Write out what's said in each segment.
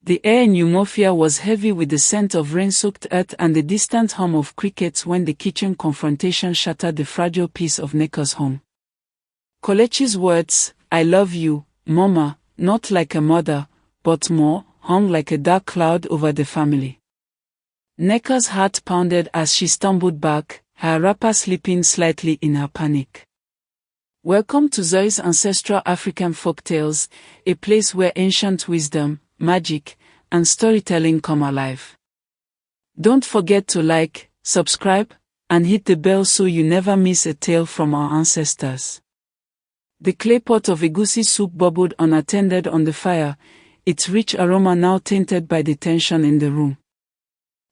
The air in Umuofia was heavy with the scent of rain-soaked earth and the distant hum of crickets when the kitchen confrontation shattered the fragile peace of Nneka's home. Kelechi's words, "I love you, Mama," not like a mother, but more, hung like a dark cloud over the family. Nneka's heart pounded as she stumbled back, her wrapper slipping slightly in her panic. Welcome to Zoe's Ancestral African Folktales, a place where ancient wisdom, magic, and storytelling come alive. Don't forget to like, subscribe, and hit the bell so you never miss a tale from our ancestors. The clay pot of egusi soup bubbled unattended on the fire, its rich aroma now tainted by the tension in the room.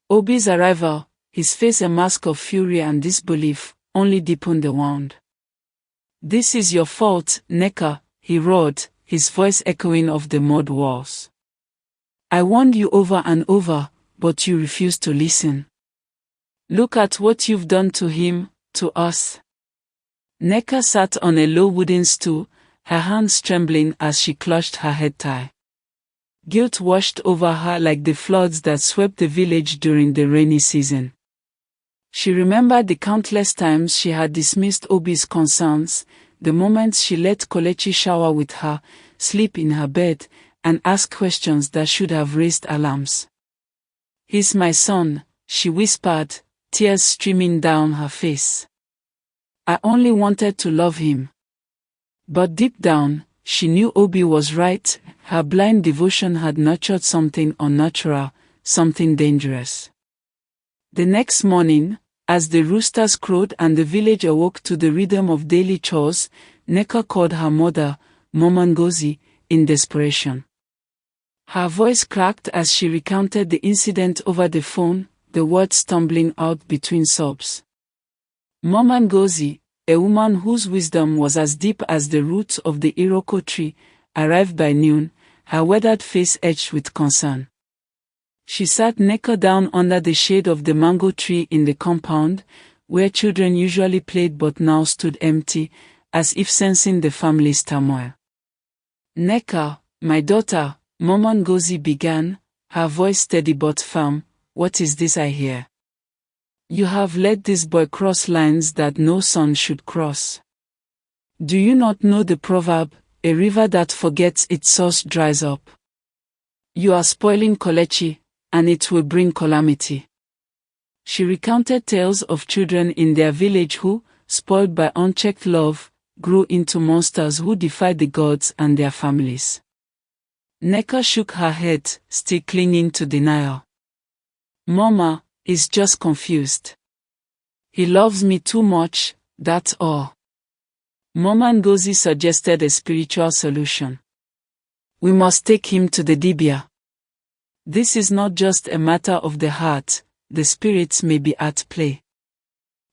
Obi's arrival, his face a mask of fury and disbelief, only deepened the wound. "This is your fault, Nneka," he roared, his voice echoing off the mud walls. "I warned you over and over, but you refused to listen. Look at what you've done to him, to us." Nneka sat on a low wooden stool, her hands trembling as she clutched her head tie. Guilt washed over her like the floods that swept the village during the rainy season. She remembered the countless times she had dismissed Obi's concerns, the moments she let Kelechi shower with her, sleep in her bed, and ask questions that should have raised alarms. "He's my son," she whispered, tears streaming down her face. "I only wanted to love him." But deep down, she knew Obi was right, her blind devotion had nurtured something unnatural, something dangerous. The next morning, as the roosters crowed and the village awoke to the rhythm of daily chores, Nneka called her mother, Mama Ngozi, in desperation. Her voice cracked as she recounted the incident over the phone, the words stumbling out between sobs. Mama Ngozi, a woman whose wisdom was as deep as the roots of the Iroko tree, arrived by noon, her weathered face etched with concern. She sat Nneka down under the shade of the mango tree in the compound, where children usually played but now stood empty, as if sensing the family's turmoil. "Nneka, my daughter," Mama Ngozi began, her voice steady but firm, "what is this I hear? You have let this boy cross lines that no son should cross. Do you not know the proverb, 'A river that forgets its source dries up'? You are spoiling Kelechi, and it will bring calamity." She recounted tales of children in their village who, spoiled by unchecked love, grew into monsters who defied the gods and their families. Nneka shook her head, still clinging to denial. "Mama, he's just confused. He loves me too much, that's all." Mama Ngozi suggested a spiritual solution. "We must take him to the dibia. This is not just a matter of the heart, the spirits may be at play."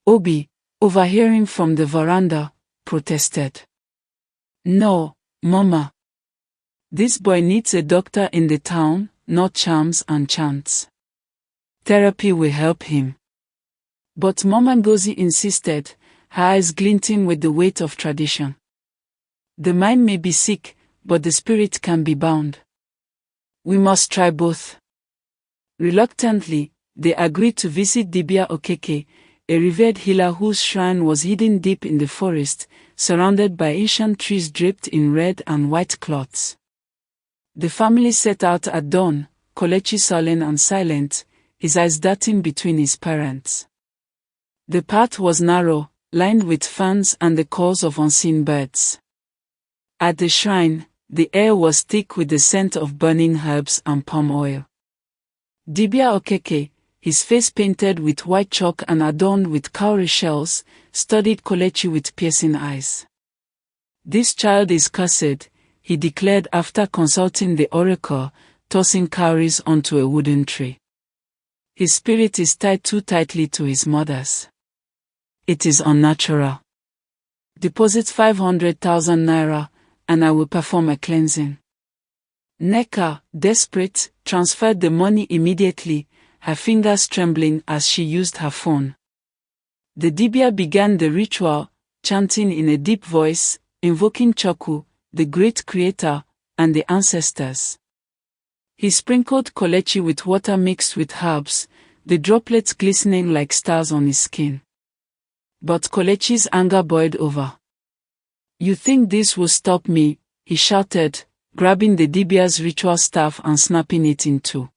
Obi, overhearing from the veranda, protested. "No, Mama. This boy needs a doctor in the town, not charms and chants. Therapy will help him." But Mama Ngozi insisted, her eyes glinting with the weight of tradition. "The mind may be sick, but the spirit can be bound. We must try both." Reluctantly, they agreed to visit Dibia Okeke, a revered healer whose shrine was hidden deep in the forest, surrounded by ancient trees draped in red and white cloths. The family set out at dawn, Kelechi sullen and silent, his eyes darting between his parents. The path was narrow, lined with ferns and the calls of unseen birds. At the shrine, the air was thick with the scent of burning herbs and palm oil. Dibia Okeke, his face painted with white chalk and adorned with cowrie shells, studied Kelechi with piercing eyes. "This child is cursed," he declared after consulting the oracle, tossing cowries onto a wooden tray. "His spirit is tied too tightly to his mother's. It is unnatural. Deposit 500,000 naira, and I will perform a cleansing." Nneka, desperate, transferred the money immediately, her fingers trembling as she used her phone. The dibia began the ritual, chanting in a deep voice, invoking Chukwu, the great creator, and the ancestors. He sprinkled Kelechi with water mixed with herbs, the droplets glistening like stars on his skin. But Kelechi's anger boiled over. "You think this will stop me?" he shouted, grabbing the Dibia's ritual staff and snapping it in two.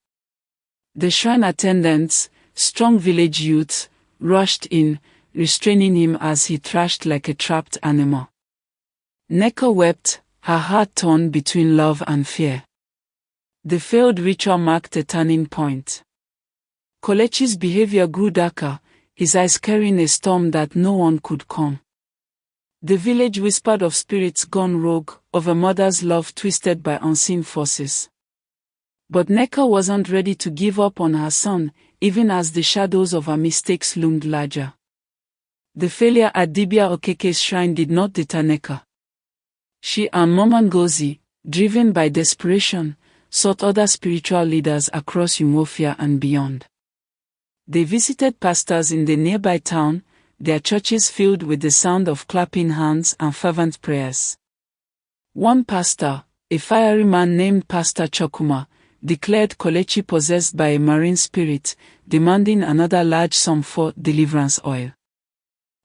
The shrine attendants, strong village youths, rushed in, restraining him as he thrashed like a trapped animal. Nneka wept, her heart torn between love and fear. The failed ritual marked a turning point. Kelechi's behavior grew darker, his eyes carrying a storm that no one could calm. The village whispered of spirits gone rogue, of a mother's love twisted by unseen forces. But Nneka wasn't ready to give up on her son, even as the shadows of her mistakes loomed larger. The failure at Dibia Okeke's shrine did not deter Nneka. She and Mama Ngozi, driven by desperation, sought other spiritual leaders across Umuofia and beyond. They visited pastors in the nearby town, their churches filled with the sound of clapping hands and fervent prayers. One pastor, a fiery man named Pastor Chokuma, declared Kelechi possessed by a marine spirit, demanding another large sum for deliverance oil.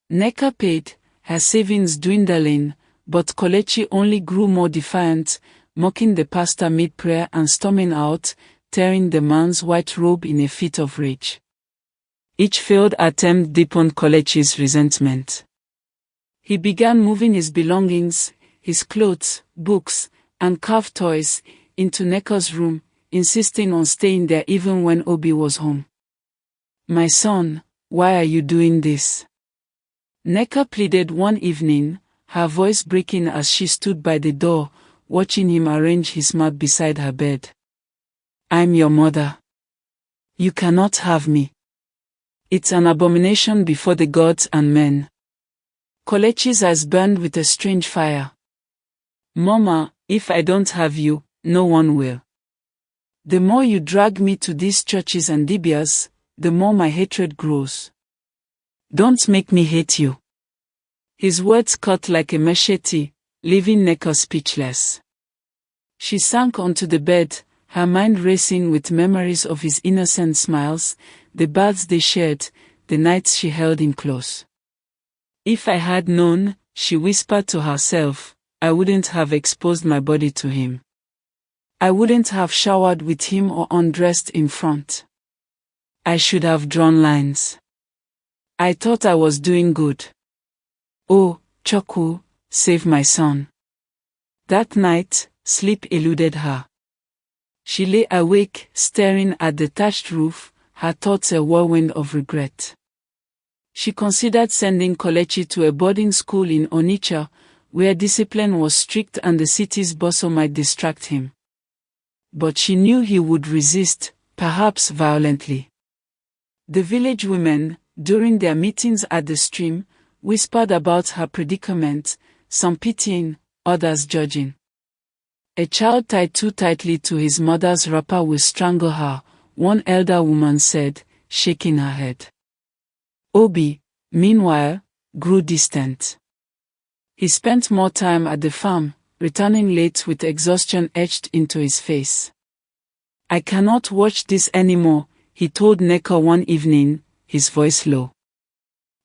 Nneka paid, her savings dwindling, but Kelechi only grew more defiant, mocking the pastor mid-prayer and storming out, tearing the man's white robe in a fit of rage. Each failed attempt deepened Kelechi's resentment. He began moving his belongings, his clothes, books, and carved toys, into Nneka's room, insisting on staying there even when Obi was home. "My son, why are you doing this?" Nneka pleaded one evening, her voice breaking as she stood by the door, watching him arrange his mat beside her bed. "I'm your mother. You cannot have me. It's an abomination before the gods and men." Kelechi's eyes burned with a strange fire. "Mama, if I don't have you, no one will. The more you drag me to these churches and dibias, the more my hatred grows. Don't make me hate you." His words cut like a machete, leaving Nneka speechless. She sank onto the bed, her mind racing with memories of his innocent smiles, the baths they shared, the nights she held him close. "If I had known," she whispered to herself, "I wouldn't have exposed my body to him. I wouldn't have showered with him or undressed in front. I should have drawn lines. I thought I was doing good. Oh, Choku, save my son." That night, sleep eluded her. She lay awake, staring at the thatched roof, her thoughts a whirlwind of regret. She considered sending Kelechi to a boarding school in Onitsha, where discipline was strict and the city's bustle might distract him. But she knew he would resist, perhaps violently. The village women, during their meetings at the stream, whispered about her predicament, some pitying, others judging. "A child tied too tightly to his mother's wrapper will strangle her," one elder woman said, shaking her head. Obi, meanwhile, grew distant. He spent more time at the farm, returning late with exhaustion etched into his face. "I cannot watch this anymore," he told Nneka one evening, his voice low.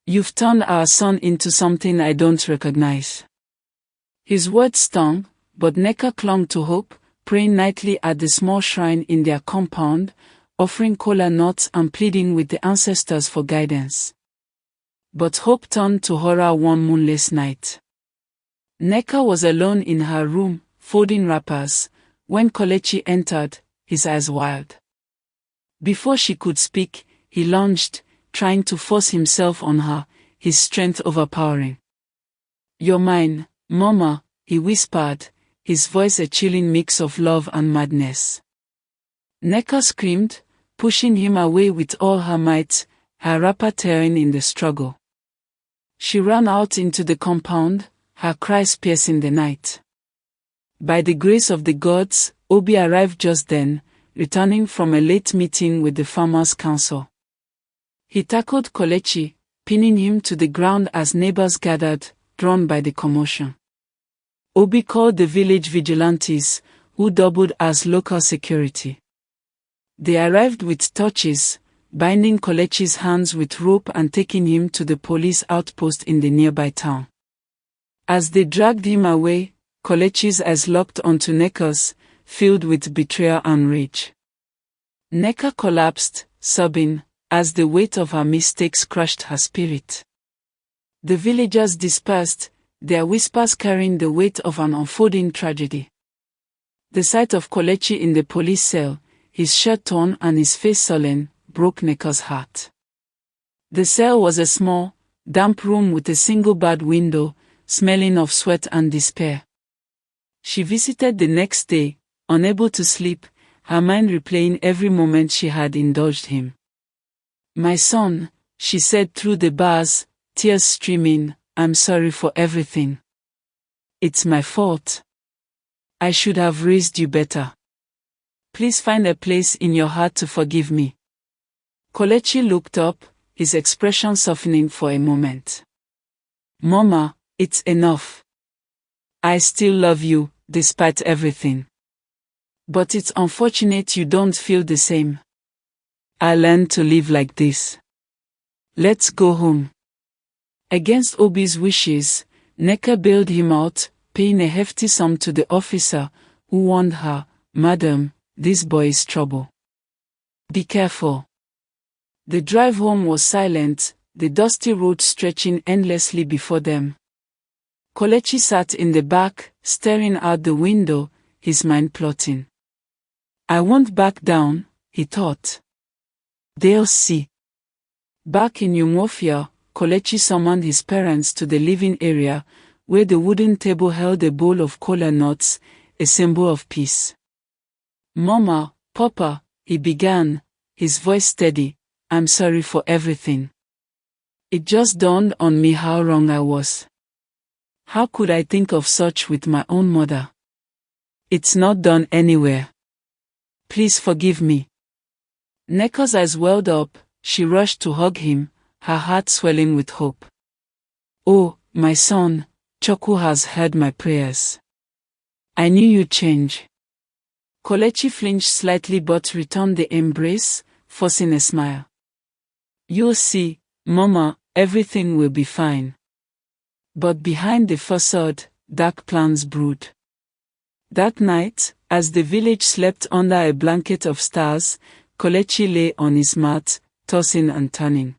"You've turned our son into something I don't recognize." His words stung, but Nneka clung to hope, praying nightly at the small shrine in their compound, offering kola nuts and pleading with the ancestors for guidance. But hope turned to horror one moonless night. Nneka was alone in her room, folding wrappers, when Kelechi entered, his eyes wild. Before she could speak, he lunged, trying to force himself on her, his strength overpowering. "You're mine, Mama," he whispered, his voice a chilling mix of love and madness. Nneka screamed, pushing him away with all her might, her wrapper tearing in the struggle. She ran out into the compound, her cries piercing the night. By the grace of the gods, Obi arrived just then, returning from a late meeting with the farmers' council. He tackled Kelechi, pinning him to the ground as neighbors gathered, drawn by the commotion. Obi called the village vigilantes, who doubled as local security. They arrived with torches, binding Kelechi's hands with rope and taking him to the police outpost in the nearby town. As they dragged him away, Kelechi's eyes locked onto Neka's, filled with betrayal and rage. Neka collapsed, sobbing, as the weight of her mistakes crushed her spirit. The villagers dispersed, their whispers carrying the weight of an unfolding tragedy. The sight of Kelechi in the police cell, his shirt torn and his face sullen, broke Neka's heart. The cell was a small, damp room with a single barred window, smelling of sweat and despair. She visited the next day, unable to sleep, her mind replaying every moment she had indulged him. "My son," she said through the bars, tears streaming, "I'm sorry for everything. It's my fault. I should have raised you better. Please find a place in your heart to forgive me." Kelechi looked up, his expression softening for a moment. "Mama, it's enough. I still love you, despite everything. But it's unfortunate you don't feel the same. I learned to live like this. Let's go home." Against Obi's wishes, Neka bailed him out, paying a hefty sum to the officer, who warned her, "Madam, this boy is trouble. Be careful." The drive home was silent, the dusty road stretching endlessly before them. Kelechi sat in the back, staring out the window, his mind plotting. "I won't back down," he thought. "They'll see." Back in Umuofia, Kelechi summoned his parents to the living area, where the wooden table held a bowl of kola nuts, a symbol of peace. "Mama, Papa," he began, his voice steady, "I'm sorry for everything. It just dawned on me how wrong I was. How could I think of such with my own mother? It's not done anywhere. Please forgive me." Neka's eyes welled up, she rushed to hug him, her heart swelling with hope. "Oh, my son, Chukwu has heard my prayers. I knew you'd change." Kelechi flinched slightly but returned the embrace, forcing a smile. "You'll see, Mama, everything will be fine." But behind the facade, dark plans brewed. That night, as the village slept under a blanket of stars, Kelechi lay on his mat, tossing and turning.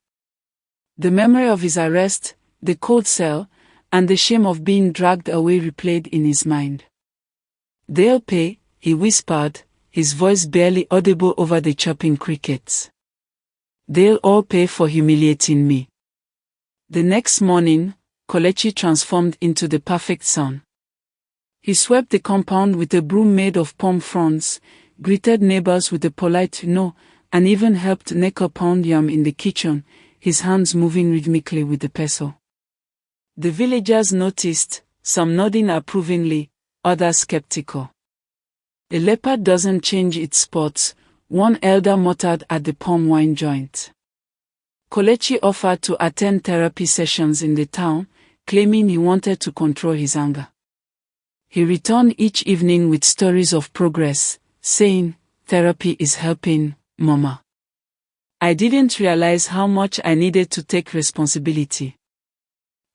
The memory of his arrest, the cold cell, and the shame of being dragged away replayed in his mind. "They'll pay," he whispered, his voice barely audible over the chirping crickets. "They'll all pay for humiliating me." The next morning, Kelechi transformed into the perfect son. He swept the compound with a broom made of palm fronds, greeted neighbors with a polite "no," and even helped Neka pound yam in the kitchen, his hands moving rhythmically with the pestle. The villagers noticed, some nodding approvingly, others skeptical. "A leopard doesn't change its spots," one elder muttered at the palm wine joint. Kelechi offered to attend therapy sessions in the town, claiming he wanted to control his anger. He returned each evening with stories of progress, saying, "Therapy is helping, Mama. I didn't realize how much I needed to take responsibility."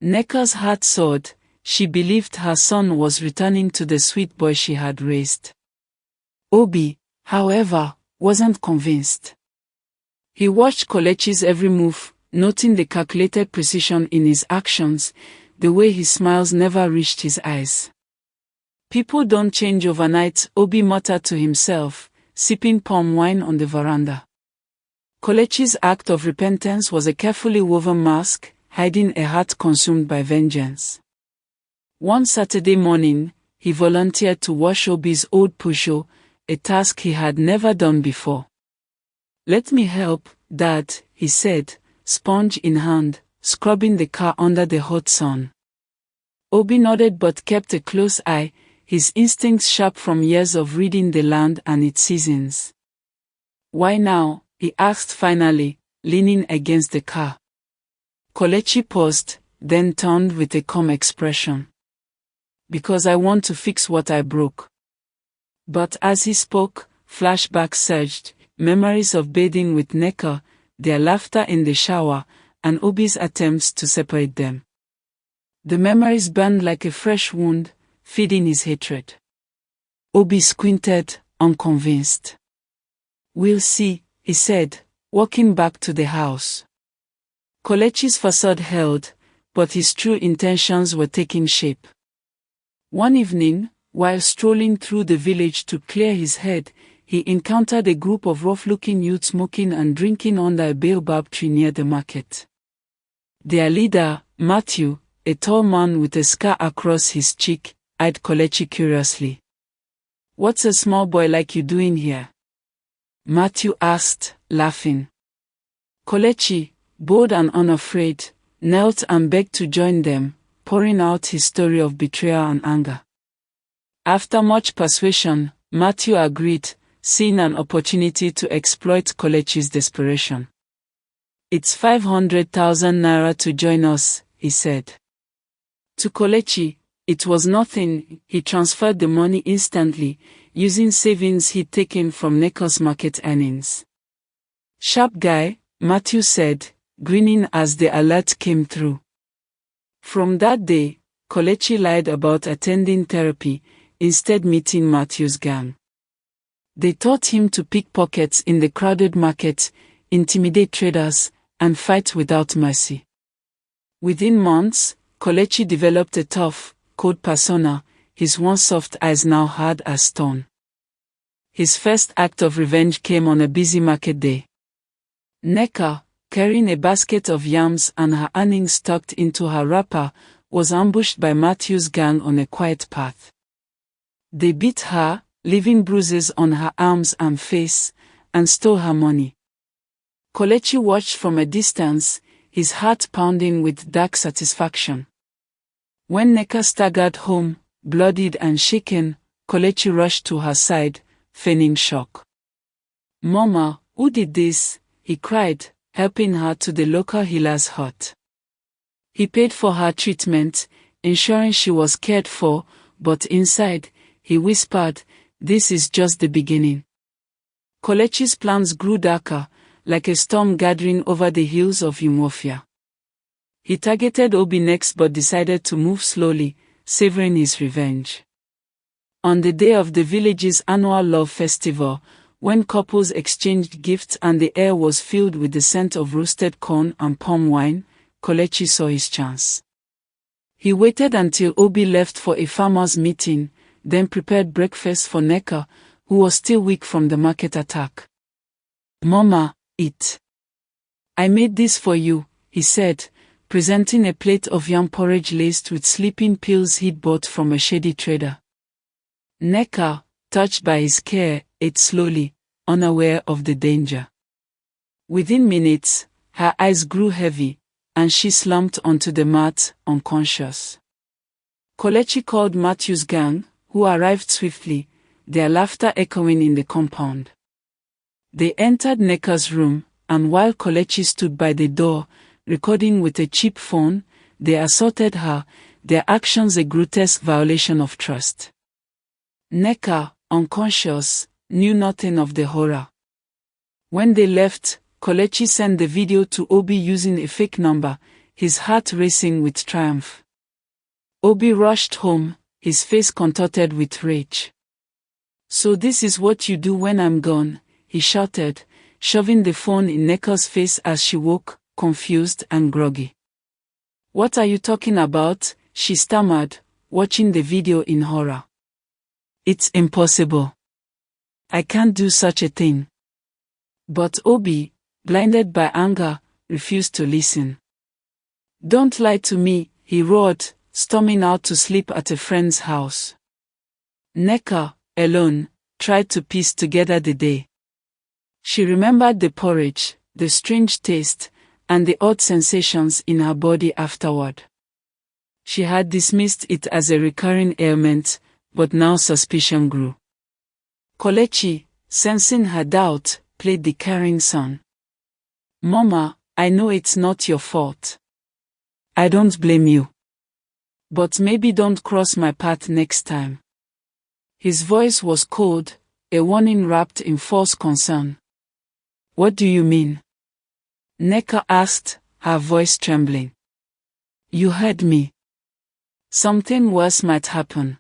Neka's heart soared, she believed her son was returning to the sweet boy she had raised. Obi, however, wasn't convinced. He watched Kelechi's every move, noting the calculated precision in his actions, the way his smiles never reached his eyes. "People don't change overnight," Obi muttered to himself, sipping palm wine on the veranda. Kelechi's act of repentance was a carefully woven mask, hiding a heart consumed by vengeance. One Saturday morning, he volunteered to wash Obi's old Peugeot, a task he had never done before. "Let me help, Dad," he said, sponge in hand, scrubbing the car under the hot sun. Obi nodded but kept a close eye, his instincts sharp from years of reading the land and its seasons. "Why now?" he asked finally, leaning against the car. Kelechi paused, then turned with a calm expression. "Because I want to fix what I broke." But as he spoke, flashbacks surged, memories of bathing with Neka, their laughter in the shower, and Obi's attempts to separate them. The memories burned like a fresh wound, feeding his hatred. Obi squinted, unconvinced. "We'll see," he said, walking back to the house. Kelechi's facade held, but his true intentions were taking shape. One evening, while strolling through the village to clear his head, he encountered a group of rough-looking youths smoking and drinking under a baobab tree near the market. Their leader, Matthew, a tall man with a scar across his cheek, eyed Kelechi curiously. "What's a small boy like you doing here?" Matthew asked, laughing. Kelechi, bold and unafraid, knelt and begged to join them, pouring out his story of betrayal and anger. After much persuasion, Matthew agreed, seeing an opportunity to exploit Kelechi's desperation. "It's 500,000 naira to join us," he said. To Kelechi, it was nothing. He transferred the money instantly, using savings he'd taken from Neka's market earnings. "Sharp guy," Matthew said, grinning as the alert came through. From that day, Kelechi lied about attending therapy, instead meeting Matthew's gang. They taught him to pick pockets in the crowded market, intimidate traders, and fight without mercy. Within months, Kelechi developed a tough, cold persona, his once soft eyes now hard as stone. His first act of revenge came on a busy market day. Neka, carrying a basket of yams and her earnings tucked into her wrapper, was ambushed by Matthew's gang on a quiet path. They beat her, leaving bruises on her arms and face, and stole her money. Kelechi watched from a distance, his heart pounding with dark satisfaction. When Neka staggered home, bloodied and shaken, Kelechi rushed to her side, feigning shock. "Mama, who did this?" he cried, helping her to the local healer's hut. He paid for her treatment, ensuring she was cared for, but inside, he whispered, "This is just the beginning." Kelechi's plans grew darker, like a storm gathering over the hills of Umuofia. He targeted Obi next but decided to move slowly, savoring his revenge. On the day of the village's annual love festival, when couples exchanged gifts and the air was filled with the scent of roasted corn and palm wine, Kelechi saw his chance. He waited until Obi left for a farmers' meeting, then prepared breakfast for Neka, who was still weak from the market attack. "Mama, eat. I made this for you," he said, presenting a plate of yam porridge laced with sleeping pills he'd bought from a shady trader. Neka, touched by his care, ate slowly, unaware of the danger. Within minutes, her eyes grew heavy, and she slumped onto the mat, unconscious. Kelechi called Matthew's gang, who arrived swiftly, their laughter echoing in the compound. They entered Neka's room, and while Kelechi stood by the door, recording with a cheap phone, they assaulted her, their actions a grotesque violation of trust. Neka, unconscious, knew nothing of the horror. When they left, Kelechi sent the video to Obi using a fake number, his heart racing with triumph. Obi rushed home, his face contorted with rage. "So this is what you do when I'm gone," he shouted, shoving the phone in Neka's face as she woke, confused and groggy. "What are you talking about?" she stammered, watching the video in horror. "It's impossible. I can't do such a thing." But Obi, blinded by anger, refused to listen. "Don't lie to me," he roared, storming out to sleep at a friend's house. Neka, alone, tried to piece together the day. She remembered the porridge, the strange taste, and the odd sensations in her body afterward. She had dismissed it as a recurring ailment, but now suspicion grew. Kelechi, sensing her doubt, played the caring son. "Mama, I know it's not your fault. I don't blame you. But maybe don't cross my path next time." His voice was cold, a warning wrapped in false concern. What do you mean? Neka asked, her voice trembling. You heard me. Something worse might happen.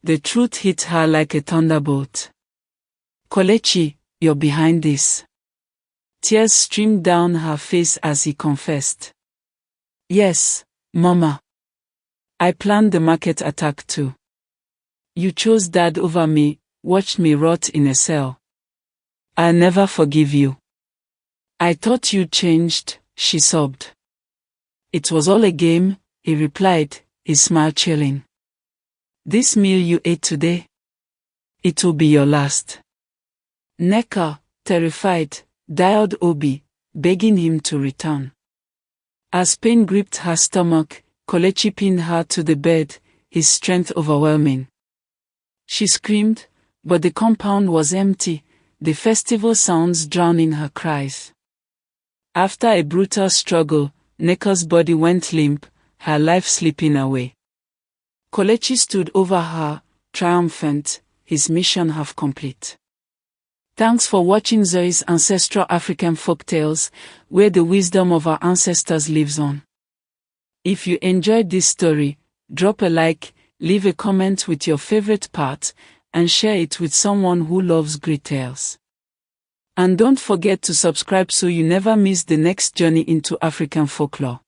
The truth hit her like a thunderbolt. Kelechi, you're behind this. Tears streamed down her face as he confessed. Yes, Mama. I planned the market attack too. You chose Dad over me, watched me rot in a cell. I'll never forgive you. I thought you changed, she sobbed. It was all a game, he replied, his smile chilling. This meal you ate today? It will be your last. Neka, terrified, dialed Obi, begging him to return. As pain gripped her stomach, Kelechi pinned her to the bed, his strength overwhelming. She screamed, but the compound was empty, the festival sounds drowning her cries. After a brutal struggle, Neka's body went limp, her life slipping away. Kelechi stood over her, triumphant, his mission half complete. Thanks for watching Zoe's Ancestral African Folktales, where the wisdom of our ancestors lives on. If you enjoyed this story, drop a like, leave a comment with your favorite part, and share it with someone who loves great tales. And don't forget to subscribe so you never miss the next journey into African folklore.